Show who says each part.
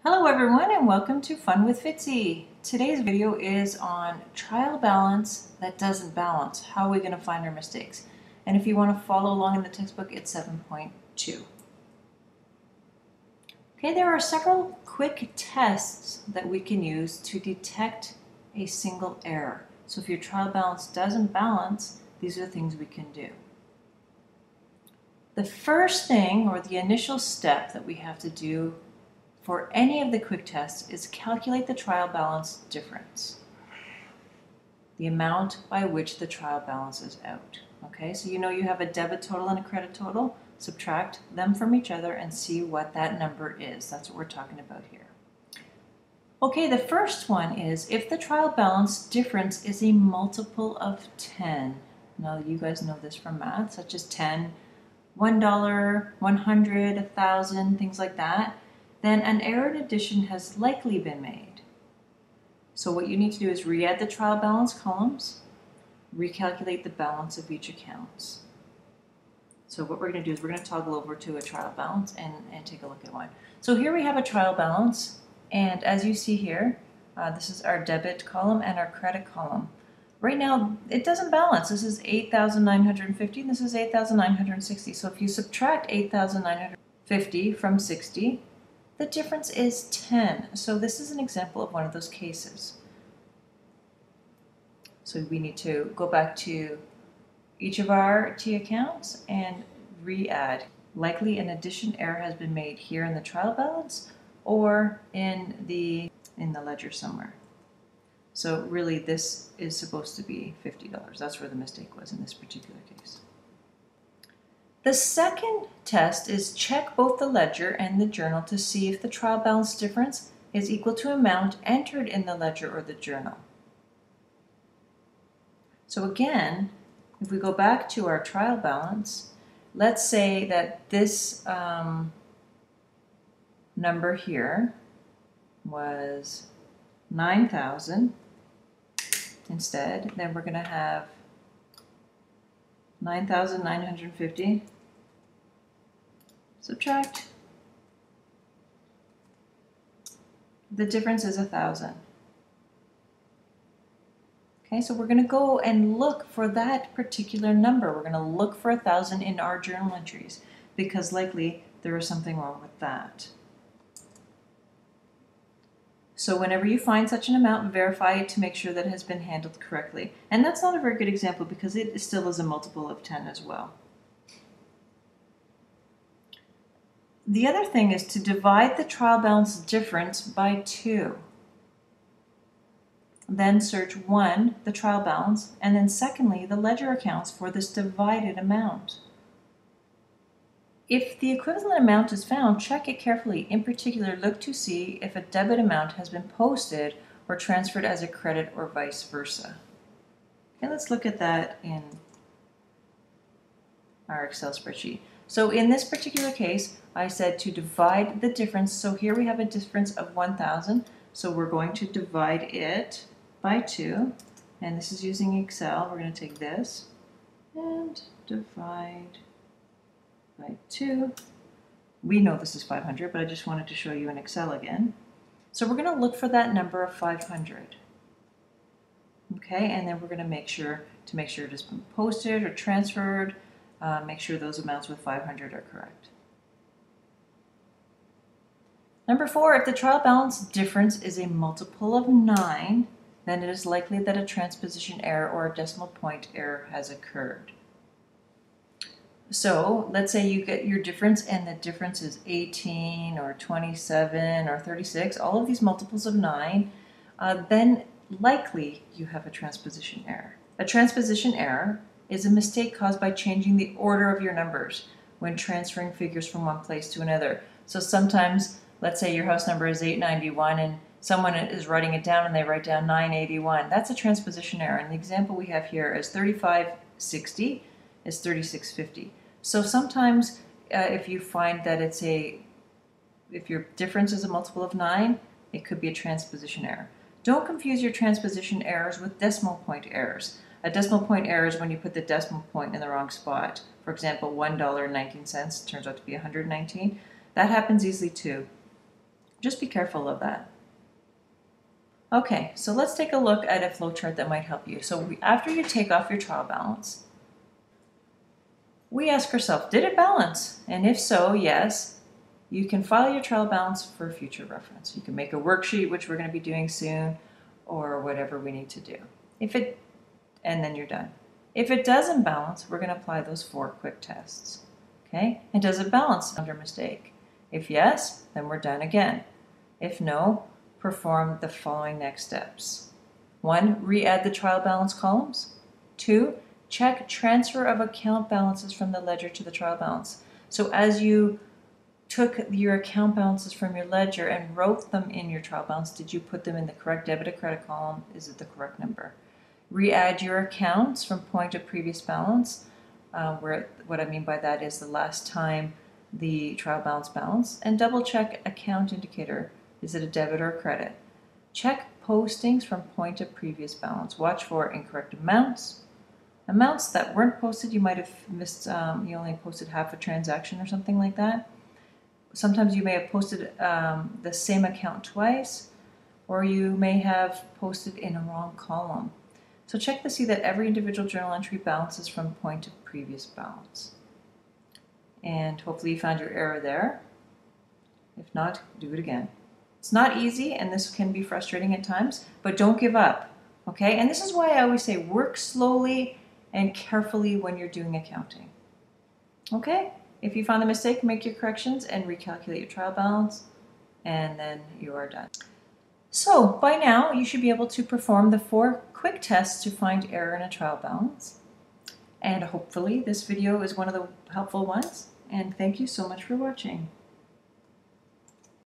Speaker 1: Hello everyone and welcome to Fun with Fitzy. Today's video is on trial balance that doesn't balance. How are we going to find our mistakes? And if you want to follow along in the textbook, it's 7.2. Okay, there are several quick tests that we can use to detect a single error. So if your trial balance doesn't balance, these are the things we can do. The first thing, or the initial step that we have to do for any of the quick tests, is calculate the trial balance difference, the amount by which the trial balances out. Okay, so you know you have a debit total and a credit total. Subtract them from each other and see what that number is. That's what we're talking about here. Okay, the first one is if the trial balance difference is a multiple of 10. Now you guys know this from math, such as 10, $1, 100, 1,000, things like that. Then an error in addition has likely been made. So what you need to do is re-add the trial balance columns, recalculate the balance of each account. So what we're going to do is we're going to toggle over to a trial balance and take a look at one. So here we have a trial balance, and as you see here, this is our debit column and our credit column. Right now, it doesn't balance. This is 8,950, and this is 8,960. So if you subtract 8,950 from 60, the difference is 10. So this is an example of one of those cases. So we need to go back to each of our T accounts and re-add. Likely an addition error has been made here in the trial balance or in the ledger somewhere. So really this is supposed to be $50. That's where the mistake was in this particular case. The second test is check both the ledger and the journal to see if the trial balance difference is equal to amount entered in the ledger or the journal. So again, if we go back to our trial balance, let's say that this number here was 9,000 instead. Then we're going to have 9,950 subtract. The difference is 1,000. Okay, so we're going to go and look for that particular number. We're going to look for 1,000 in our journal entries because likely there is something wrong with that. So whenever you find such an amount, verify it to make sure that it has been handled correctly. And that's not a very good example because it still is a multiple of 10 as well. The other thing is to divide the trial balance difference by 2. Then search 1, the trial balance, and then secondly, the ledger accounts for this divided amount. If the equivalent amount is found, check it carefully. In particular, look to see if a debit amount has been posted or transferred as a credit or vice versa. Okay, let's look at that in our Excel spreadsheet. So in this particular case, I said to divide the difference. So here we have a difference of 1,000. So we're going to divide it by 2. And this is using Excel. We're going to take this and divide by 2. We know this is 500, but I just wanted to show you in Excel again. So we're going to look for that number of 500. Okay, and then we're going to make sure it has been posted or transferred. Make sure those amounts with 500 are correct. Number 4, if the trial balance difference is a multiple of 9, then it is likely that a transposition error or a decimal point error has occurred. So let's say you get your difference and the difference is 18 or 27 or 36, all of these multiples of 9, then likely you have a transposition error. A transposition error is a mistake caused by changing the order of your numbers when transferring figures from one place to another. So sometimes, let's say your house number is 891 and someone is writing it down and they write down 981. That's a transposition error. And the example we have here is 3560 is 3650. So sometimes if you find that if your difference is a multiple of 9, it could be a transposition error. Don't confuse your transposition errors with decimal point errors. A decimal point error is when you put the decimal point in the wrong spot. For example, $1.19 turns out to be 119. That happens easily too. Just be careful of that. Okay, so let's take a look at a flowchart that might help you. So after you take off your trial balance, we ask ourselves, did it balance? And if so, yes, you can file your trial balance for future reference. You can make a worksheet, which we're going to be doing soon, or whatever we need to do. And then you're done. If it doesn't balance, we're going to apply those 4 quick tests. Okay? And does it balance under mistake? If yes, then we're done again. If no, perform the following next steps. 1, re-add the trial balance columns. 2, check transfer of account balances from the ledger to the trial balance. So as you took your account balances from your ledger and wrote them in your trial balance, did you put them in the correct debit or credit column? Is it the correct number? Re-add your accounts from point of previous balance, where what I mean by that is the last time the trial balance balanced, and double check account indicator. Is it a debit or a credit? Check postings from point of previous balance. Watch for incorrect amounts. Amounts that weren't posted, you might have missed, you only posted half a transaction or something like that. Sometimes you may have posted the same account twice, or you may have posted in a wrong column. So check to see that every individual journal entry balances from point of previous balance. And hopefully you found your error there. If not, do it again. It's not easy, and this can be frustrating at times, but don't give up, okay? And this is why I always say work slowly and carefully when you're doing accounting. Okay? If you found the mistake, make your corrections and recalculate your trial balance, and then you are done. So by now, you should be able to perform the 4 quick tests to find error in a trial balance. And hopefully this video is one of the helpful ones. And thank you so much for watching.